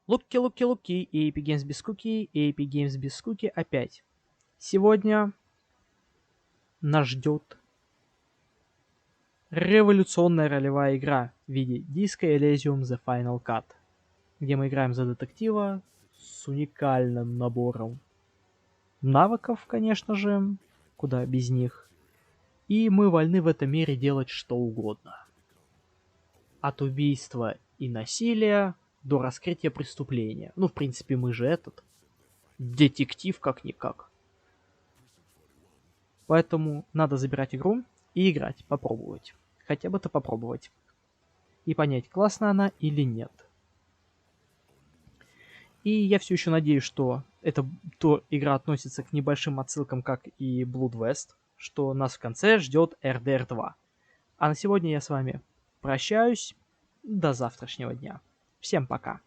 Луки, и Epic Games без скуки, и Epic Games без скуки опять. Сегодня нас ждет революционная ролевая игра в виде Disco Elysium The Final Cut, где мы играем за детектива с уникальным набором навыков, конечно же, куда без них, и мы вольны в этом мире делать что угодно. От убийства и насилия до раскрытия преступления. Ну, в принципе, мы же детектив как-никак. Поэтому надо забирать игру и играть, попробовать. Хотя бы-то попробовать. И понять, классная она или нет. И я все еще надеюсь, что эта игра относится к небольшим отсылкам, как и Blood West, что нас в конце ждет RDR 2. А на сегодня я с вами прощаюсь. До завтрашнего дня. Всем пока.